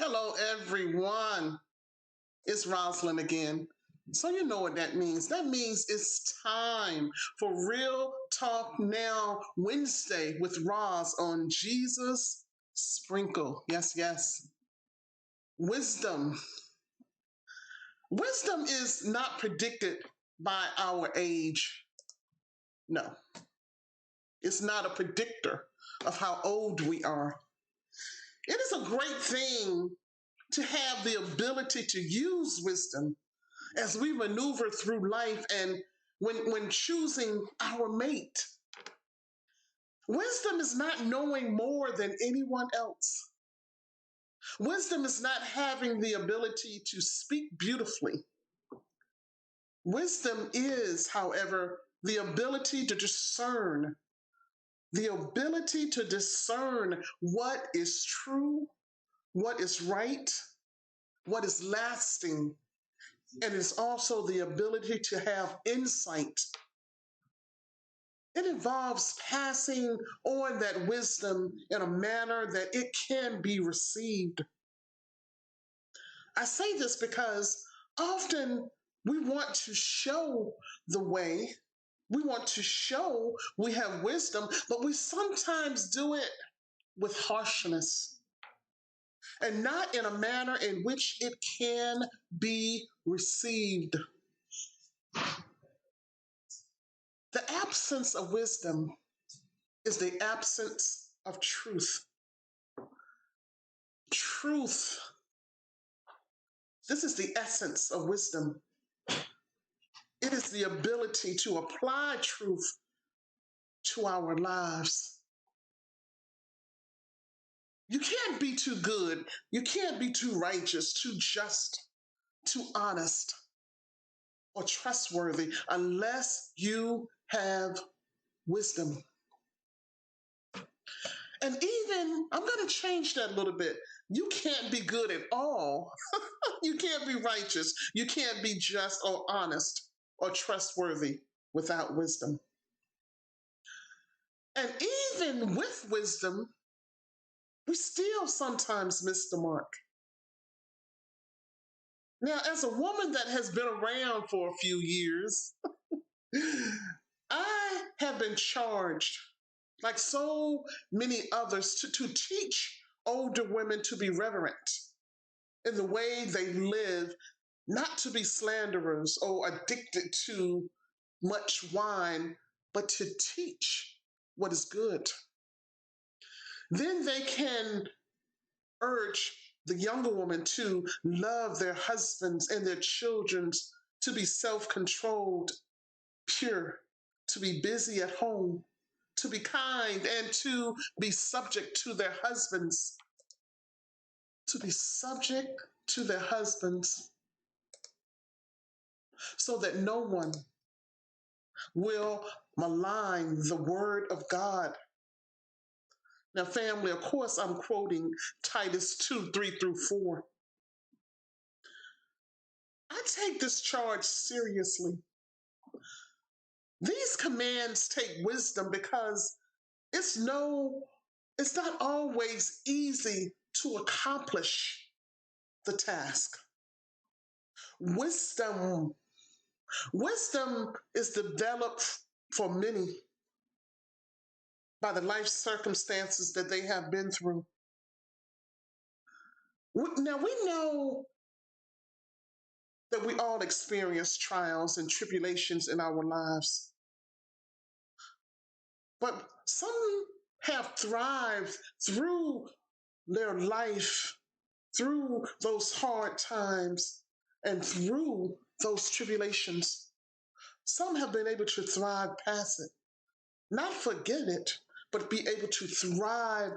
Hello, everyone. It's Rosalind again. So, you know what that means. That means it's time for Real Talk Now Wednesday with Roz on Jesus Sprinkle. Yes, yes. Wisdom. Wisdom is not predicted by our age. No, it's not a predictor of how old we are. It is a great thing to have the ability to use wisdom as we maneuver through life and when choosing our mate. Wisdom is not knowing more than anyone else. Wisdom is not having the ability to speak beautifully. Wisdom is, however, the ability to discern what is true, what is right, what is lasting, and it's also the ability to have insight. It involves passing on that wisdom in a manner that it can be received. I say this because often we want to show the way, we want to show we have wisdom, but we sometimes do it with harshness and not in a manner in which it can be received. The absence of wisdom is the absence of truth. Truth. This is the essence of wisdom. It is the ability to apply truth to our lives. You can't be too good. You can't be too righteous, too just, too honest, or trustworthy unless you have wisdom. And even, I'm going to change that a little bit. You can't be good at all. You can't be righteous. You can't be just or honest or trustworthy without wisdom. And even with wisdom, we still sometimes miss the mark. Now, as a woman that has been around for a few years, I have been charged, like so many others, to teach older women to be reverent in the way they live, not to be slanderers or addicted to much wine, but to teach what is good. Then they can urge the younger women to love their husbands and their children, to be self-controlled, pure, to be busy at home, to be kind, and to be subject to their husbands. To be subject to their husbands so that no one will malign the word of God. Now, family, of course, I'm quoting Titus 2, 3 through 4. I take this charge seriously. These commands take wisdom because it's not always easy to accomplish the task. Wisdom is developed for many by the life circumstances that they have been through. Now, we know that we all experience trials and tribulations in our lives, but some have thrived through their life, through those hard times, and through those tribulations. Some have been able to thrive past it, not forget it, but be able to thrive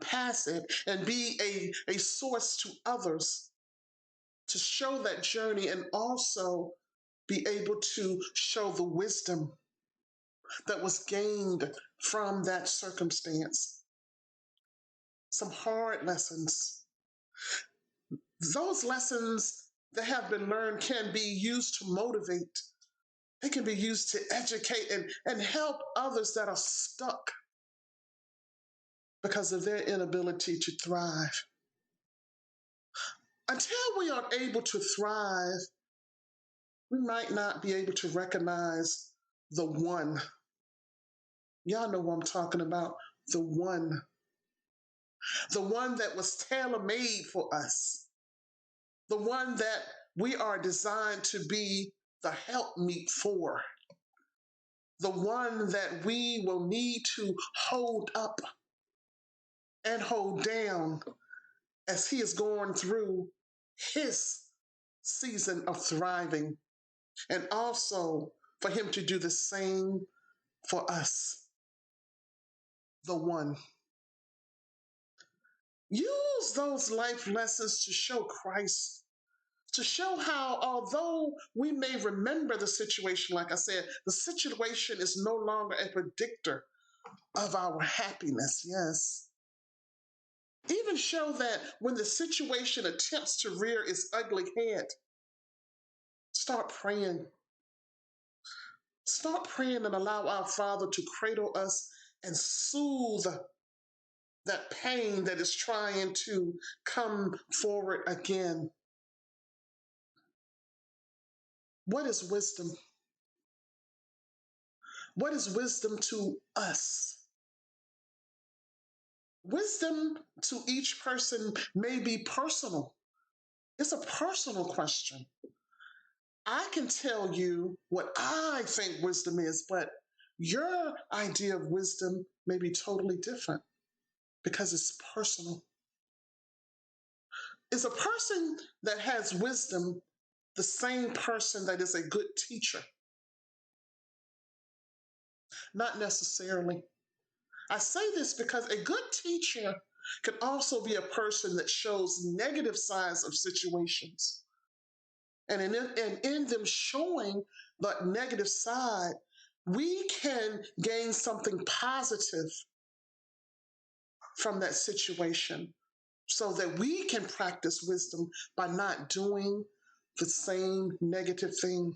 past it and be a source to others to show that journey and also be able to show the wisdom that was gained from that circumstance. Some hard lessons. Those lessons that have been learned can be used to motivate. They can be used to educate and help others that are stuck because of their inability to thrive. Until we are able to thrive, we might not be able to recognize the one. Y'all know what I'm talking about. The one. The one that was tailor made for us. The one that we are designed to be the helpmeet for. The one that we will need to hold up and hold down as he is going through his season of thriving, and also for him to do the same for us. The one. Use those life lessons to show Christ, to show how, although we may remember the situation, like I said, the situation is no longer a predictor of our happiness. Yes. Even show that when the situation attempts to rear its ugly head, start praying. Start praying and allow our Father to cradle us and soothe that pain that is trying to come forward again. What is wisdom? What is wisdom to us? Wisdom to each person may be personal. It's a personal question. I can tell you what I think wisdom is, but your idea of wisdom may be totally different because it's personal. Is a person that has wisdom the same person that is a good teacher? Not necessarily. I say this because a good teacher can also be a person that shows negative sides of situations. And in them showing that negative side, we can gain something positive from that situation so that we can practice wisdom by not doing the same negative thing.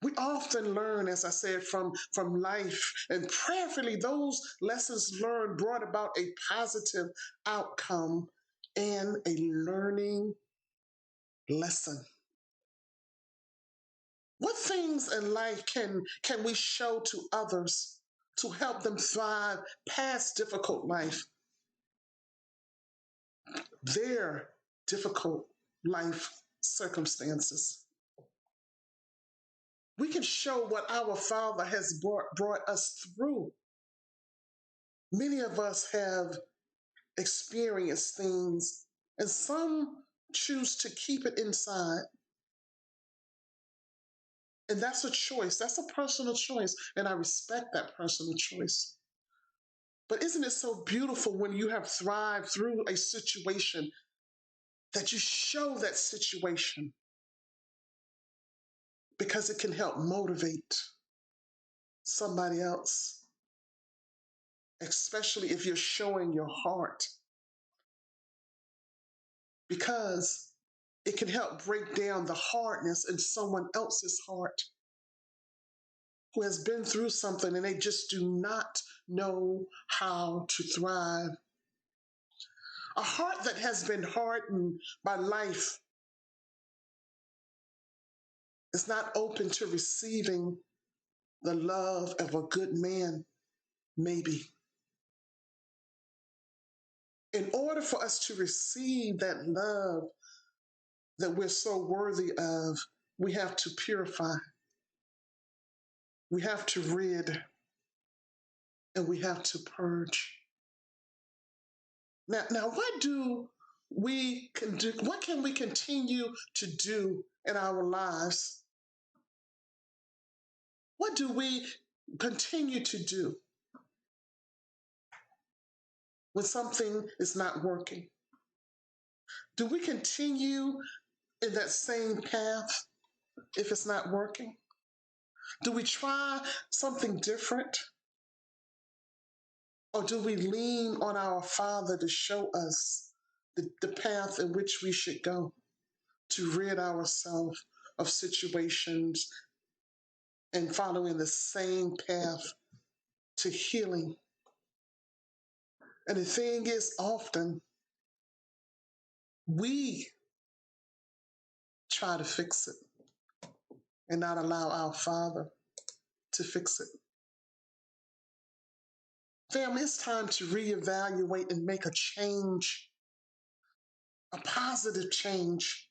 We often learn, as I said, from life, and prayerfully those lessons learned brought about a positive outcome and a learning lesson. What things in life can we show to others to help them thrive past difficult life, their difficult life circumstances? We can show what our Father has brought us through. Many of us have experienced things, and some choose to keep it inside. And that's a choice. That's a personal choice. And I respect that personal choice. But isn't it so beautiful when you have thrived through a situation that you show that situation, because it can help motivate somebody else, especially if you're showing your heart, because it can help break down the hardness in someone else's heart who has been through something and they just do not know how to thrive. A heart that has been hardened by life is not open to receiving the love of a good man, maybe. In order for us to receive that love that we're so worthy of, we have to purify, we have to rid, and we have to purge. Now, what do we can do? What can we continue to do in our lives? What do we continue to do when something is not working? Do we continue in that same path if it's not working? Do we try something different? Or do we lean on our Father to show us the path in which we should go to rid ourselves of situations and following the same path to healing? And the thing is, often we try to fix it and not allow our Father to fix it. Family, it's time to reevaluate and make a change, a positive change,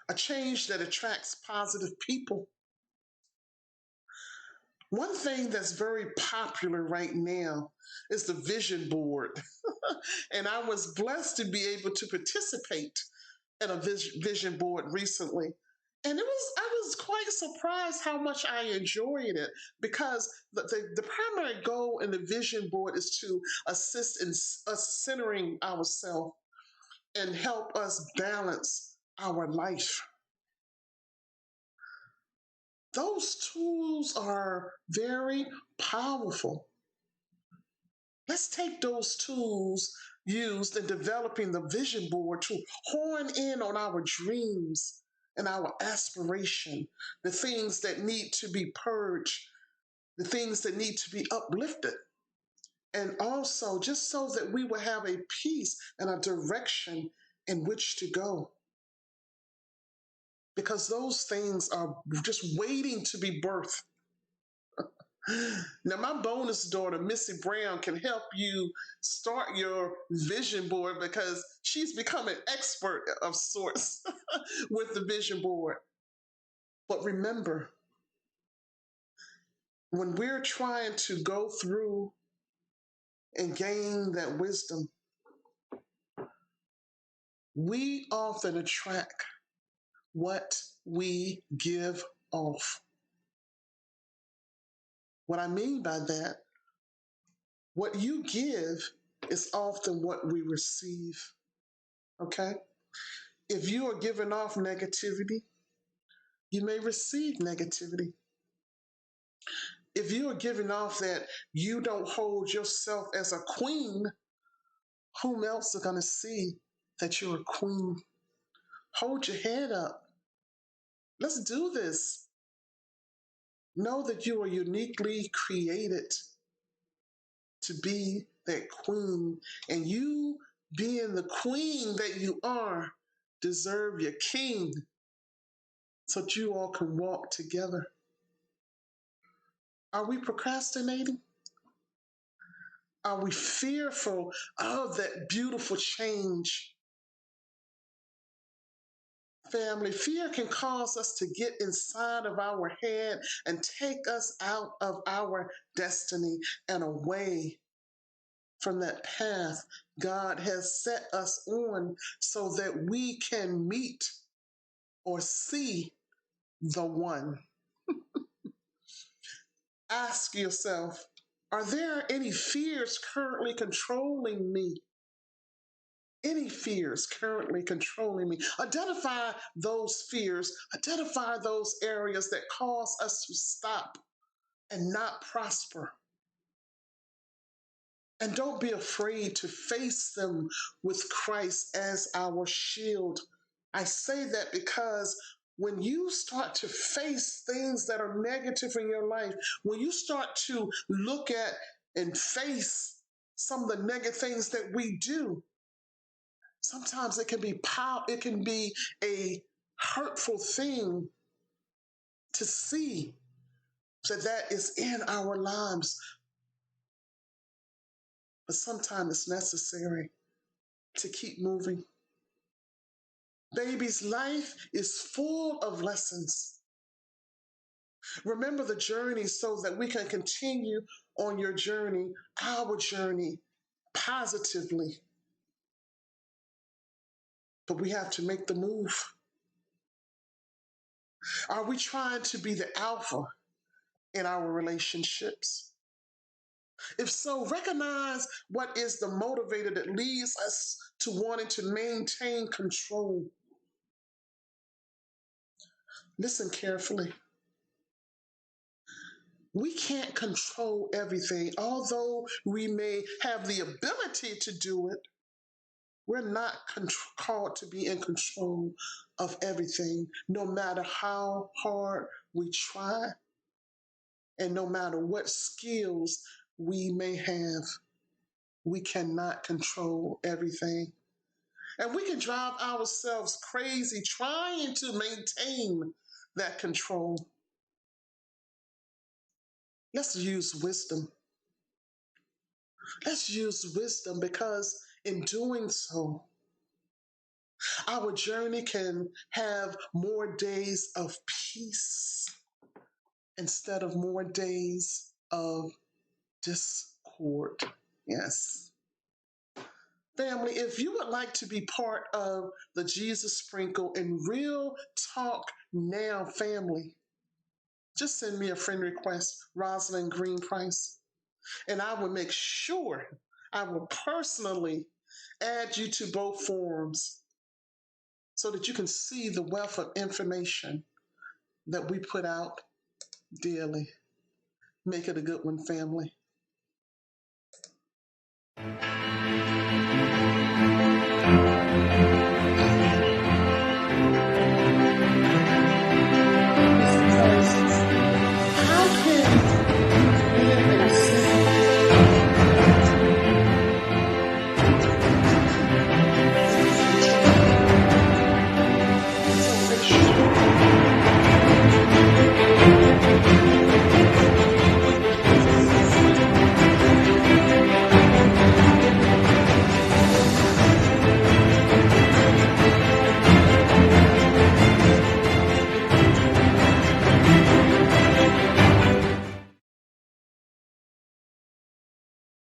a change that attracts positive people. One thing that's very popular right now is the vision board. And I was blessed to be able to participate in a vision board recently. And I was quite surprised how much I enjoyed it, because the primary goal in the vision board is to assist in us centering ourselves and help us balance our life. Those tools are very powerful. Let's take those tools used in developing the vision board to hone in on our dreams and our aspiration, the things that need to be purged, the things that need to be uplifted. And also, just so that we will have a peace and a direction in which to go. Because those things are just waiting to be birthed. Now, my bonus daughter, Missy Brown, can help you start your vision board, because she's become an expert of sorts with the vision board. But remember, when we're trying to go through and gain that wisdom, we often attract what we give off. What I mean by that, what you give is often what we receive. Okay? If you are giving off negativity, you may receive negativity. If you are giving off that you don't hold yourself as a queen, whom else are going to see that you're a queen? Hold your head up. Let's do this. Know that you are uniquely created to be that queen, and you, being the queen that you are, deserve your king, so that you all can walk together. Are we procrastinating? Are we fearful of that beautiful change? Family, fear can cause us to get inside of our head and take us out of our destiny and away from that path God has set us on, so that we can meet or see the one. Ask yourself, are there any fears currently controlling me? Any fears currently controlling me? Identify those fears, identify those areas that cause us to stop and not prosper. And don't be afraid to face them with Christ as our shield. I say that because when you start to face things that are negative in your life, when you start to look at and face some of the negative things that we do, sometimes it can be a hurtful thing to see that is in our lives. But sometimes it's necessary to keep moving. Baby's life is full of lessons. Remember the journey so that we can continue on your journey, our journey, positively. But we have to make the move. Are we trying to be the alpha in our relationships? If so, recognize what is the motivator that leads us to wanting to maintain control. Listen carefully. We can't control everything. Although we may have the ability to do it, we're not called to be in control of everything, no matter how hard we try, and no matter what skills we may have. We cannot control everything. And we can drive ourselves crazy trying to maintain that control. Let's use wisdom. Let's use wisdom, because in doing so, our journey can have more days of peace instead of more days of discord. Yes. Family, if you would like to be part of the Jesus Sprinkle and Real Talk Now family, just send me a friend request, Rosalind Green Price, and I will make sure I will personally add you to both forums so that you can see the wealth of information that we put out daily. Make it a good one, family. How can you live in a city?